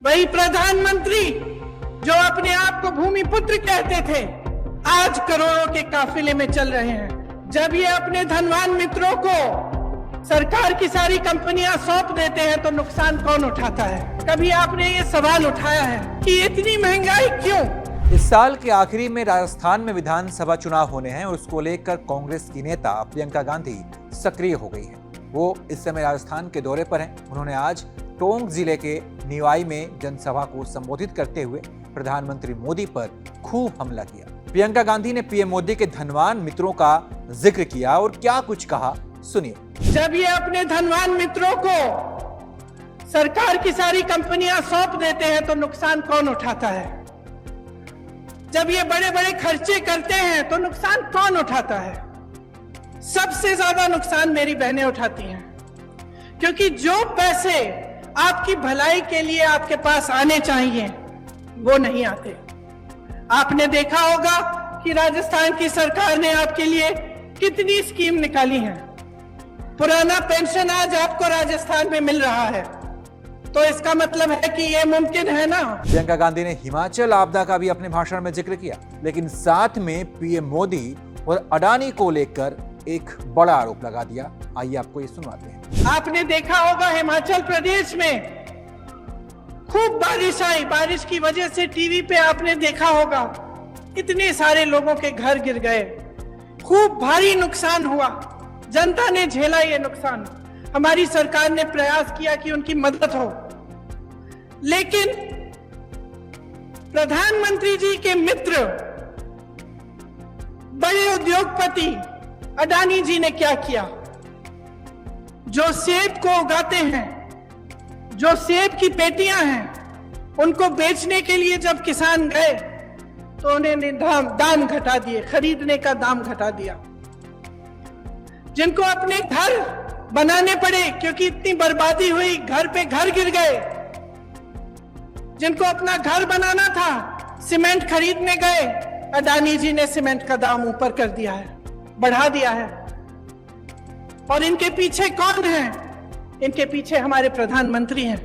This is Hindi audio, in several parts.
वही प्रधानमंत्री जो अपने आप को भूमिपुत्र कहते थे, आज करोड़ों के काफिले में चल रहे हैं। जब ये अपने धनवान मित्रों को सरकार की सारी कंपनियां सौंप देते हैं तो नुकसान कौन उठाता है? कभी आपने ये सवाल उठाया है कि इतनी महंगाई क्यों? इस साल के आखिरी में राजस्थान में विधानसभा चुनाव होने हैं और उसको लेकर कांग्रेस की नेता प्रियंका गांधी सक्रिय हो गई हैं। वो इस समय राजस्थान के दौरे पर हैं। उन्होंने आज टोंक जिले के निवाई में जनसभा को संबोधित करते हुए प्रधानमंत्री मोदी पर खूब हमला किया। प्रियंका गांधी ने पीएम मोदी के धनवान मित्रों का जिक्र किया और क्या कुछ कहा, सुनिए। जब ये अपने धनवान मित्रों को सरकार की सारी कंपनियां सौंप देते हैं तो नुकसान कौन उठाता है? जब ये बड़े बड़े खर्चे करते हैं तो नुकसान कौन उठाता है? सबसे ज्यादा नुकसान मेरी बहनें उठाती हैं, क्योंकि जो पैसे आपकी भलाई के लिए आपके पास आने चाहिए वो नहीं आते। आपने देखा होगा कि राजस्थान की सरकार ने आपके लिए कितनी स्कीम निकाली है। पुराना पेंशन आज आपको राजस्थान में मिल रहा है, तो इसका मतलब है कि ये मुमकिन है ना। प्रियंका गांधी ने हिमाचल आपदा का भी अपने भाषण में जिक्र किया, लेकिन साथ में पीएम मोदी और अडानी को लेकर एक बड़ा आरोप लगा दिया। आइए आपको ये सुनवाते हैं। आपने देखा होगा हिमाचल प्रदेश में खूब बारिश आई। बारिश की वजह से टीवी पे आपने देखा होगा इतने सारे लोगों के घर गिर गए, खूब भारी नुकसान हुआ। जनता ने झेला ये नुकसान। हमारी सरकार ने प्रयास किया कि उनकी मदद हो, लेकिन प्रधानमंत्री जी के मित्र बड़े उद्योगपति अडानी जी ने क्या किया? जो सेब को उगाते हैं, जो सेब की पेटियां हैं, उनको बेचने के लिए जब किसान गए तो उन्होंने दाम घटा दिए, खरीदने का दाम घटा दिया। जिनको अपने घर बनाने पड़े क्योंकि इतनी बर्बादी हुई, घर पे घर गिर गए, जिनको अपना घर बनाना था, सीमेंट खरीदने गए, अडानी जी ने सीमेंट का दाम ऊपर कर दिया है, बढ़ा दिया है। और इनके पीछे कौन है? इनके पीछे हमारे प्रधानमंत्री हैं,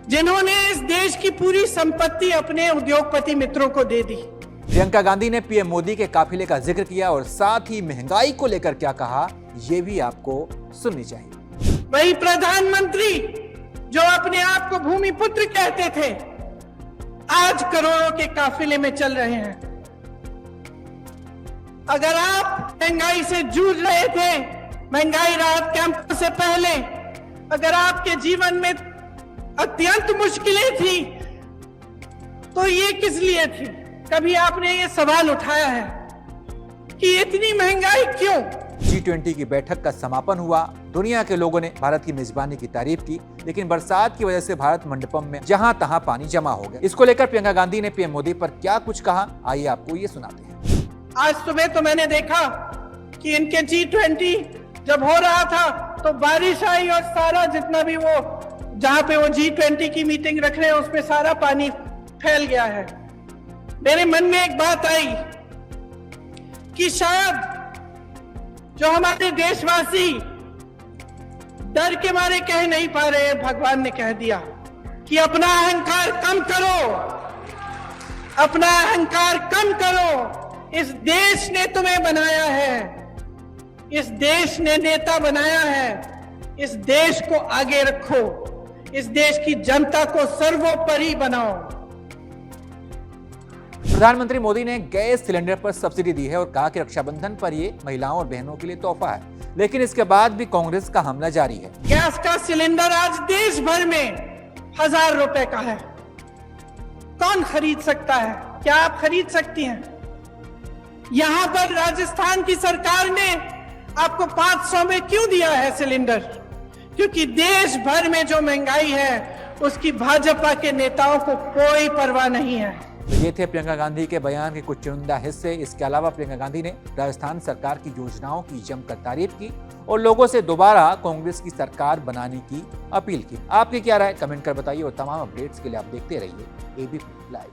जिन्होंने इस देश की पूरी संपत्ति अपने उद्योगपति मित्रों को दे दी। प्रियंका गांधी ने पीएम मोदी के काफिले का जिक्र किया और साथ ही महंगाई को लेकर क्या कहा, ये भी आपको सुननी चाहिए। वही प्रधानमंत्री जो अपने आप को भूमिपुत्र कहते थे, आज करोड़ों के काफिले में चल रहे हैं। अगर आप महंगाई से जूझ रहे थे, महंगाई राहत कैंप से पहले, अगर आपके जीवन में अत्यंत मुश्किलें थी, तो ये किस लिए थी? कभी आपने ये सवाल उठाया है कि इतनी महंगाई क्यों? G20 की बैठक का समापन हुआ। दुनिया के लोगों ने भारत की मेजबानी की तारीफ की, लेकिन बरसात की वजह से भारत मंडपम में जहां तहां पानी जमा हो गया। इसको लेकर प्रियंका गांधी ने पीएम मोदी पर क्या कुछ कहा, आइए आपको ये सुनाते हैं। आज सुबह तो मैंने देखा कि इनके G20 जब हो रहा था तो बारिश आई और सारा जितना भी वो जहां पे वो G20 की मीटिंग रख रहे हैं उसमें सारा पानी फैल गया है। मेरे मन में एक बात आई कि शायद जो हमारे देशवासी डर के मारे कह नहीं पा रहे, भगवान ने कह दिया कि अपना अहंकार कम करो, अपना अहंकार कम करो। इस देश ने तुम्हें बनाया है, इस देश ने नेता बनाया है। इस देश को आगे रखो, इस देश की जनता को सर्वोपरि बनाओ। प्रधानमंत्री मोदी ने गैस सिलेंडर पर सब्सिडी दी है और कहा कि रक्षाबंधन पर ये महिलाओं और बहनों के लिए तोहफा है, लेकिन इसके बाद भी कांग्रेस का हमला जारी है। गैस का सिलेंडर आज देश भर में 1000 रुपए का है। कौन खरीद सकता है? क्या आप खरीद सकती हैं? यहां पर राजस्थान की सरकार ने आपको 500 में क्यों दिया है सिलेंडर? क्योंकि देश भर में जो महंगाई है उसकी भाजपा के नेताओं को कोई परवाह नहीं है। ये थे प्रियंका गांधी के बयान के कुछ चुनिंदा हिस्से। इसके अलावा प्रियंका गांधी ने राजस्थान सरकार की योजनाओं की जमकर तारीफ की और लोगों से दोबारा कांग्रेस की सरकार बनाने की अपील की। आपकी क्या राय, कमेंट कर बताइए और तमाम अपडेट्स के लिए आप देखते रहिए एबीपी लाइव।